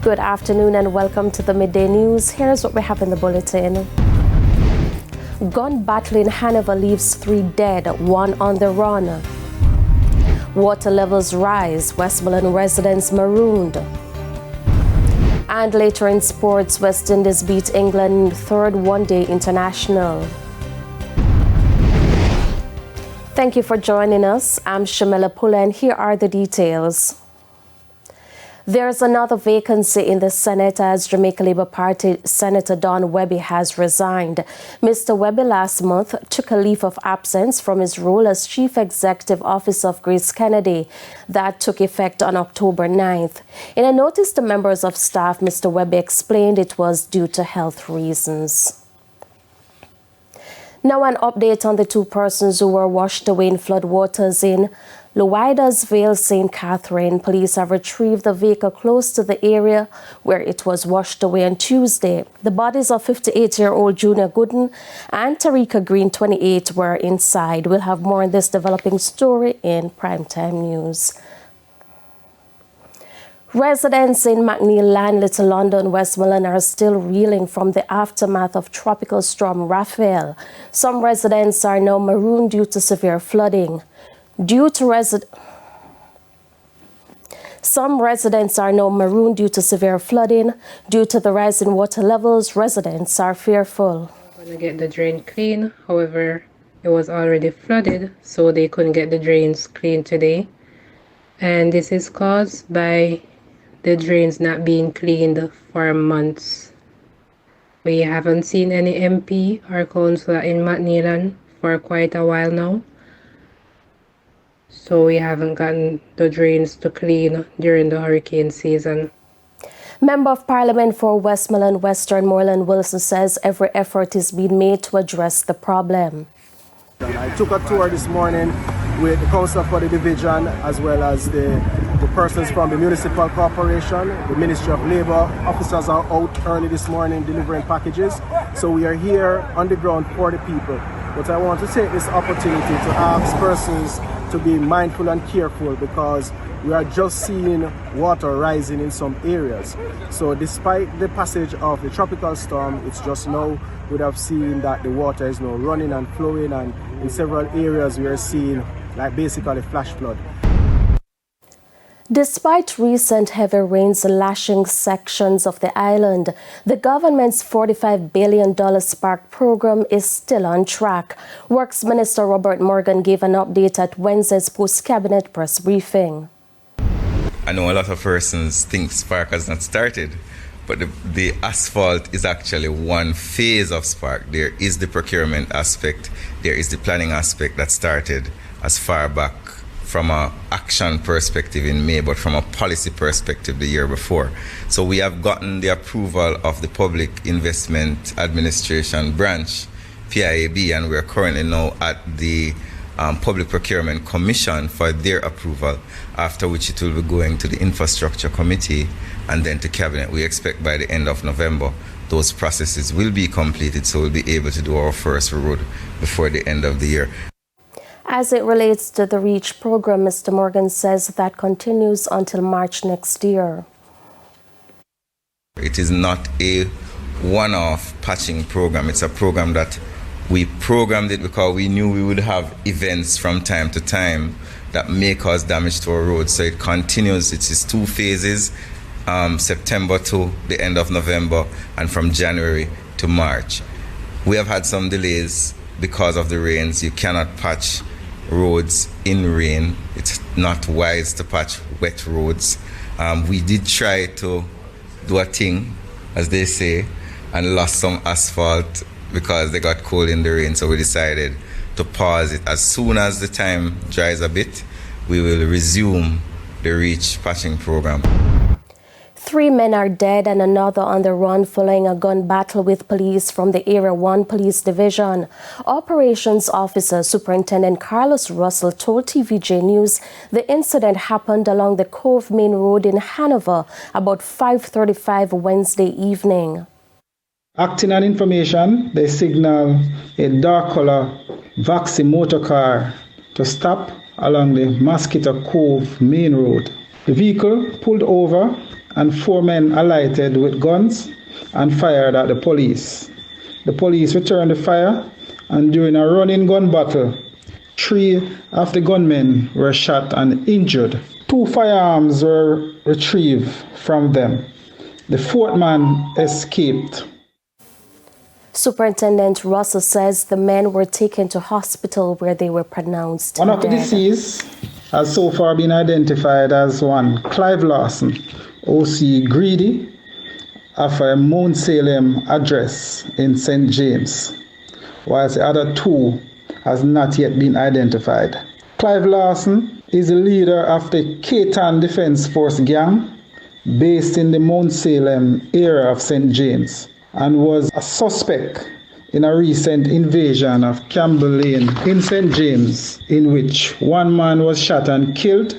Good afternoon and welcome to the Midday News. Here's what we have in the bulletin. Gun battle in Hanover leaves 3 dead, 1 on the run. Water levels rise, Westmoreland residents marooned. And later in sports, West Indies beat England in third one-day international. Thank you for joining us. I'm Shamila Pula and here are the details. There's another vacancy in the Senate as Jamaica Labour Party Senator Don Webby has resigned. Mr. Webby last month took a leave of absence from his role as Chief Executive Officer of Grace Kennedy. That took effect on October 9th. In a notice to members of staff, Mr. Webby explained it was due to health reasons. Now an update on the 2 persons who were washed away in floodwaters in Lowidersville, St. Catherine. Police have retrieved the vehicle close to the area where it was washed away on Tuesday. The bodies of 58-year-old Junior Gooden and Tarika Green, 28, were inside. We'll have more on this developing story in Primetime News. Residents in McNeil Land, Little London, Westmoreland are still reeling from the aftermath of Tropical Storm Raphael. Some residents are now marooned due to severe flooding. Some residents are now marooned due to severe flooding. Due to the rise in water levels, residents are fearful. I'm going to get the drain clean. However, it was already flooded, so they couldn't get the drains clean today. And this is caused by the drains not being cleaned for months. We haven't seen any MP or councillor in McNeil for quite a while now. So we haven't gotten the drains to clean during the hurricane season. Member of Parliament for Westmoreland Western Moreland Wilson says every effort is being made to address the problem. I took a tour this morning with the Council for the Division as well as the persons from the Municipal Corporation, the Ministry of Labour. Officers are out early this morning delivering packages. So we are here on the ground for the people. But I want to take this opportunity to ask persons to be mindful and careful because we are just seeing water rising in some areas. So despite the passage of the tropical storm, it's just now we have seen that the water is now running and flowing, and in several areas we are seeing like basically flash flood. Despite recent heavy rains lashing sections of the island, the government's $45 billion Spark program is still on track. Works Minister Robert Morgan gave an update at Wednesday's post-cabinet press briefing. I know a lot of persons think Spark has not started, but the asphalt is actually one phase of Spark. There is the procurement aspect, there is the planning aspect that started as far back from an action perspective in May, but from a policy perspective the year before. So we have gotten the approval of the Public Investment Administration branch, PIAB, and we are currently now at the Public Procurement Commission for their approval, after which it will be going to the Infrastructure Committee and then to Cabinet. We expect by the end of November those processes will be completed, so we'll be able to do our first road before the end of the year. As it relates to the REACH program, Mr. Morgan says that continues until March next year. It is not a one-off patching program. It's a program that we programmed it because we knew we would have events from time to time that may cause damage to our roads. So it continues. It is 2 phases, September to the end of November and from January to March. We have had some delays because of the rains. You cannot patch roads in rain. It's not wise to patch wet roads. We did try to do a thing, as they say, and lost some asphalt because they got cold in the rain. So we decided to pause it. As soon as the time dries a bit, we will resume the REACH patching program. 3 men are dead and another on the run following a gun battle with police from the Area 1 Police Division. Operations Officer Superintendent Carlos Russell told TVJ News the incident happened along the Cove Main Road in Hanover about 5:35 Wednesday evening. Acting on information, they signal a dark color Vaxi motor car to stop along the Mosquito Cove Main Road. The vehicle pulled over and 4 men alighted with guns and fired at the police. The police returned the fire, and during a running gun battle, 3 of the gunmen were shot and injured. 2 firearms were retrieved from them. The 4th man escaped. Superintendent Russell says the men were taken to hospital where they were pronounced One of the dead. deceased has so far been identified as one Clive Lawson, OC Greedy, of a Mount Salem address in St. James, whilst the other 2 has not yet been identified. Clive Lawson is the leader of the Caton Defense Force gang based in the Mount Salem area of St. James, and was a suspect in a recent invasion of Campbell Lane in St. James, in which 1 man was shot and killed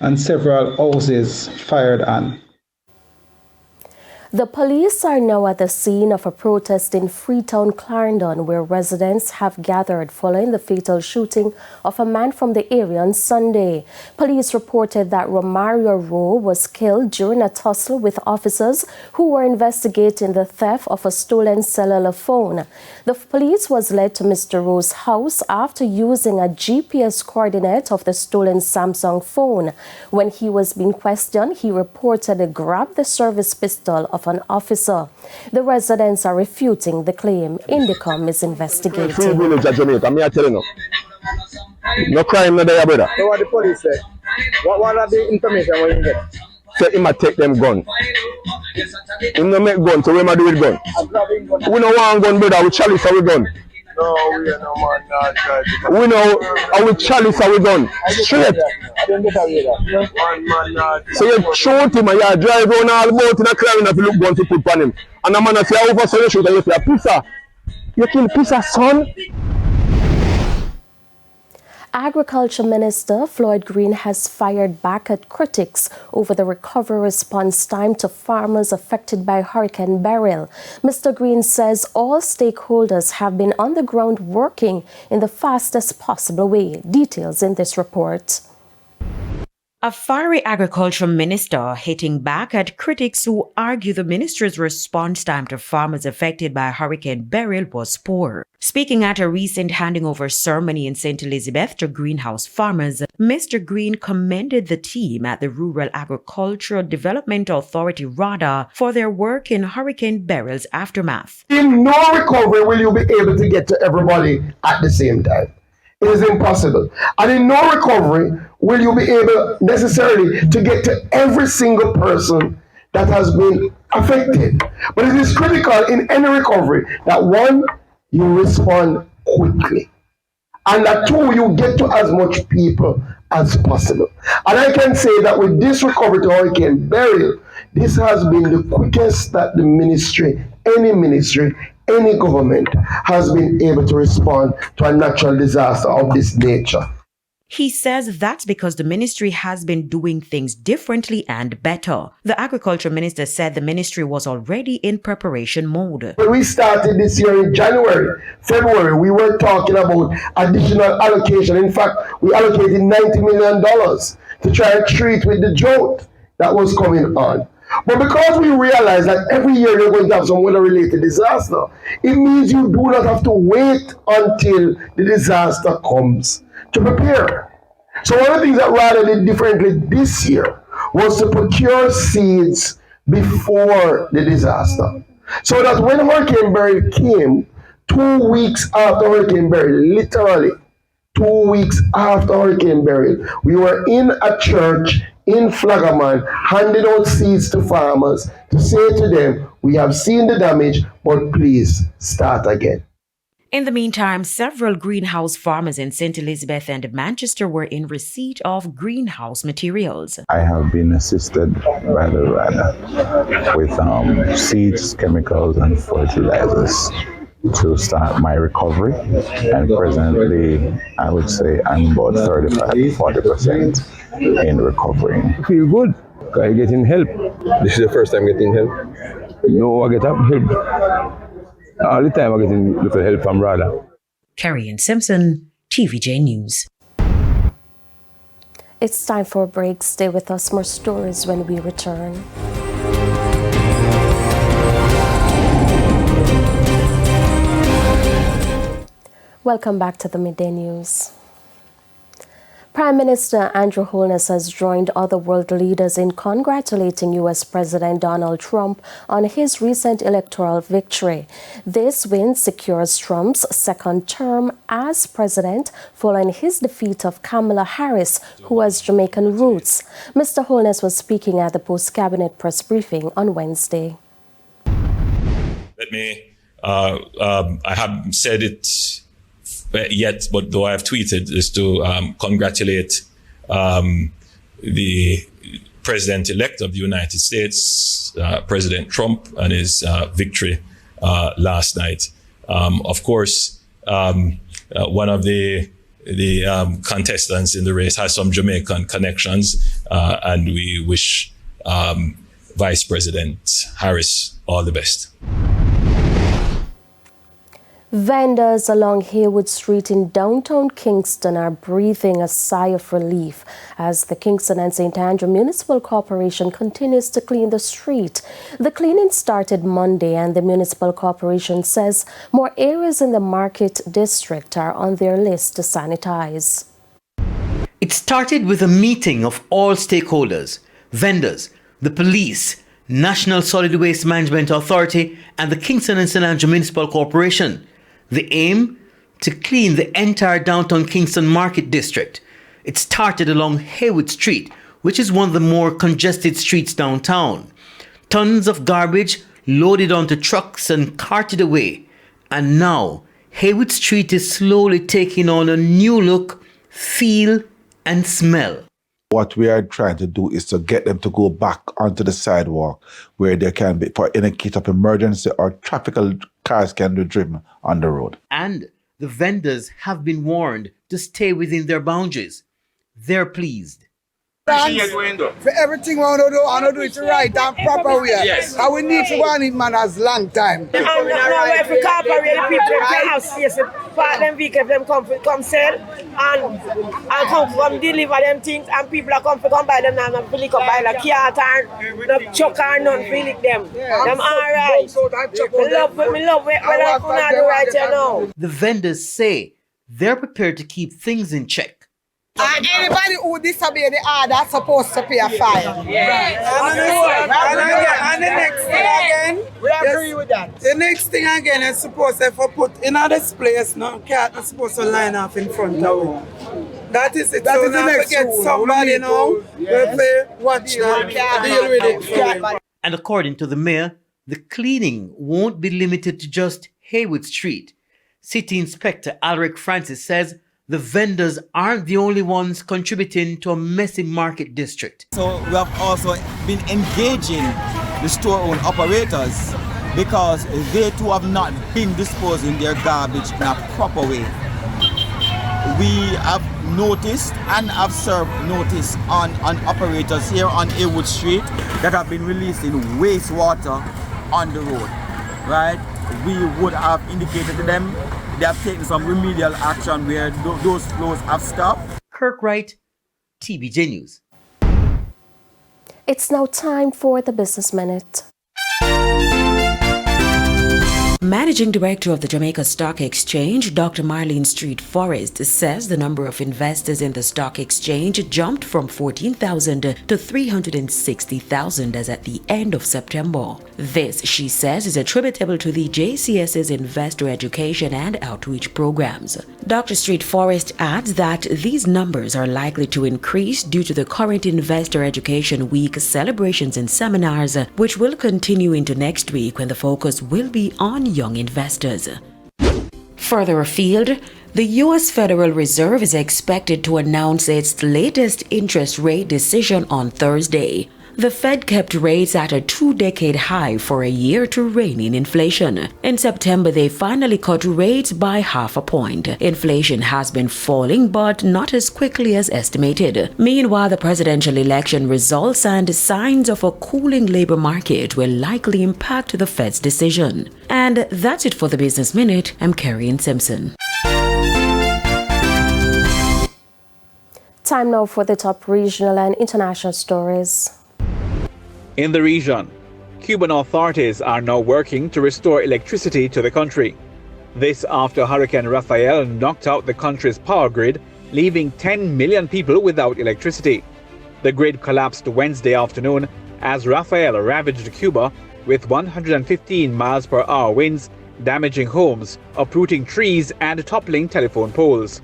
and several houses fired on. The police are now at the scene of a protest in Freetown, Clarendon, where residents have gathered following the fatal shooting of a man from the area on Sunday. Police reported that Romario Rowe was killed during a tussle with officers who were investigating the theft of a stolen cellular phone. The police was led to Mr. Rowe's house after using a GPS coordinate of the stolen Samsung phone. When he was being questioned, he reportedly grabbed the service pistol of an officer. The residents are refuting the claim. Indicom is investigating. Free village of Jamaica, me I tell you no. No crime no there, brother. So what the police say? What are the information when you get? Say him a take them gun. Him no make gun, so we ma do with gun. We no want gun, brother, we chalice our gun. No, we are no man not try to. We know our chalice our gun. Straight. I don't get away that. One man not. So you shoot him and you drive around all about in a crime and if you look gun to put on him. And the man say, how over so you shoot and you say, Pisa. You kill Pisa, son. Agriculture Minister Floyd Green has fired back at critics over the recovery response time to farmers affected by Hurricane Beryl. Mr. Green says all stakeholders have been on the ground working in the fastest possible way. Details in this report. A fiery agriculture minister hitting back at critics who argue the ministry's response time to farmers affected by Hurricane Beryl was poor. Speaking at a recent handing over ceremony in St. Elizabeth to greenhouse farmers, Mr. Green commended the team at the Rural Agricultural Development Authority RADA for their work in Hurricane Beryl's aftermath. In no recovery will you be able to get to everybody at the same time. It is impossible. And in no recovery will you be able necessarily to get to every single person that has been affected. But it is critical in any recovery that 1, you respond quickly. And that 2, you get to as much people as possible. And I can say that with this recovery to Hurricane Beryl, this has been the quickest that the ministry, any government has been able to respond to a natural disaster of this nature. He says that's because the ministry has been doing things differently and better. The agriculture minister said the ministry was already in preparation mode. When we started this year in January, February, we were talking about additional allocation. In fact, we allocated $90 million to try and treat with the drought that was coming on. But because we realize that every year you're going to have some weather-related disaster, it means you do not have to wait until the disaster comes to prepare. So one of the things that RADA did differently this year was to procure seeds before the disaster. So that when Hurricane Beryl came, 2 weeks after Hurricane Beryl, literally 2 weeks after Hurricane Beryl, we were in a church in Flagaman, handing out seeds to farmers to say to them, we have seen the damage, but please start again. In the meantime, several greenhouse farmers in St. Elizabeth and Manchester were in receipt of greenhouse materials. I have been assisted by the RADA with seeds, chemicals, and fertilizers to start my recovery. And presently, I would say I'm about 35 to 40% in recovering. I feel good. I'm getting help. This is the first time getting help. No, I get help. All the time I'm getting little help from RADA. Carrie and Simpson, TVJ News. It's time for a break. Stay with us. More stories when we return. Welcome back to the Midday News. Prime Minister Andrew Holness has joined other world leaders in congratulating U.S. President Donald Trump on his recent electoral victory. This win secures Trump's second term as president following his defeat of Kamala Harris, who has Jamaican roots. Mr. Holness was speaking at the post-cabinet press briefing on Wednesday. Let me, I haven't said it yet, but though I have tweeted, is to congratulate the President-elect of the United States, President Trump, and his victory last night. Of course, one of the contestants in the race has some Jamaican connections, and we wish Vice President Harris all the best. Vendors along Haywood Street in downtown Kingston are breathing a sigh of relief as the Kingston and St. Andrew Municipal Corporation continues to clean the street. The cleaning started Monday, and the Municipal Corporation says more areas in the Market District are on their list to sanitize. It started with a meeting of all stakeholders, vendors, the police, National Solid Waste Management Authority, and the Kingston and St. Andrew Municipal Corporation. The aim? To clean the entire downtown Kingston Market District. It started along Haywood Street, which is one of the more congested streets downtown. Tons of garbage loaded onto trucks and carted away. And now, Haywood Street is slowly taking on a new look, feel, and smell. What we are trying to do is to get them to go back onto the sidewalk where they can be, for any case of emergency or traffic cars can be driven on the road. And the vendors have been warned to stay within their boundaries. They're pleased. For everything we want to do, I want to do it right and proper way. Yes. And we need to go on it, man, as long time. And now if we corporate people can have space to park them vehicles, them come sell and come deliver them things, and people are come buy them now, and lick up by the cart and the truck and none to lick them. Them all right. Me love what I can do right here now. The vendors say they're prepared to keep things in check. And anybody who disobey the order supposed to pay a fine. Yes. And the next thing again, we agree with that. The next thing again is supposed to put in this place, no cat is supposed to line up in front of it. That is it. That so is the next get somebody, you know, watch that, deal with it. And according to the mayor, the cleaning won't be limited to just Haywood Street. City Inspector Alric Francis says the vendors aren't the only ones contributing to a messy market district. So we have also been engaging the store-owned operators because they too have not been disposing their garbage in a proper way. We have noticed and have served notice on operators here on Haywood Street that have been releasing wastewater on the road, right? We would have indicated to them they have taken some remedial action where those flows have stopped. Kirk Wright, TVJ News. It's now time for the Business Minute. Managing Director of the Jamaica Stock Exchange, Dr. Marlene Street Forrest, says the number of investors in the stock exchange jumped from 14,000 to 360,000 as at the end of September. This, she says, is attributable to the JCS's investor education and outreach programs. Dr. Street Forrest adds that these numbers are likely to increase due to the current Investor Education Week celebrations and seminars, which will continue into next week when the focus will be on young investors. Further afield, the U.S. Federal Reserve is expected to announce its latest interest rate decision on Thursday. The Fed kept rates at a 2-decade high for a year to rein in inflation. In September, they finally cut rates by 0.5 point. Inflation has been falling, but not as quickly as estimated. Meanwhile, the presidential election results and signs of a cooling labor market will likely impact the Fed's decision. And that's it for the Business Minute. I'm Carrie Simpson. Time now for the top regional and international stories. In the region, Cuban authorities are now working to restore electricity to the country. This after Hurricane Rafael knocked out the country's power grid, leaving 10 million people without electricity. The grid collapsed Wednesday afternoon as Rafael ravaged Cuba with 115 miles per hour winds, damaging homes, uprooting trees, and toppling telephone poles.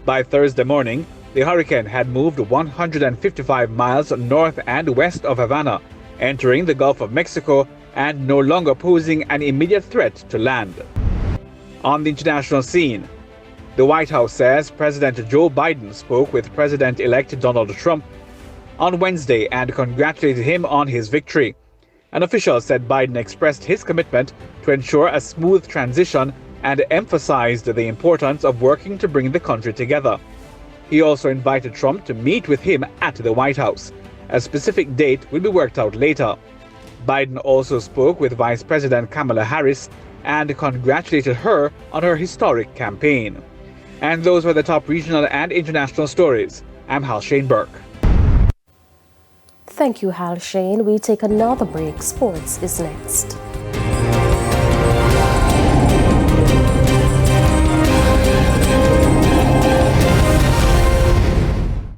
By Thursday morning, the hurricane had moved 155 miles north and west of Havana, entering the Gulf of Mexico and no longer posing an immediate threat to land. On the international scene, the White House says President Joe Biden spoke with President-elect Donald Trump on Wednesday and congratulated him on his victory. An official said Biden expressed his commitment to ensure a smooth transition and emphasized the importance of working to bring the country together. He also invited Trump to meet with him at the White House. A specific date will be worked out later. Biden also spoke with Vice President Kamala Harris and congratulated her on her historic campaign. And those were the top regional and international stories. I'm Hal Shane Burke. Thank you, Hal Shane. We take another break. Sports is next.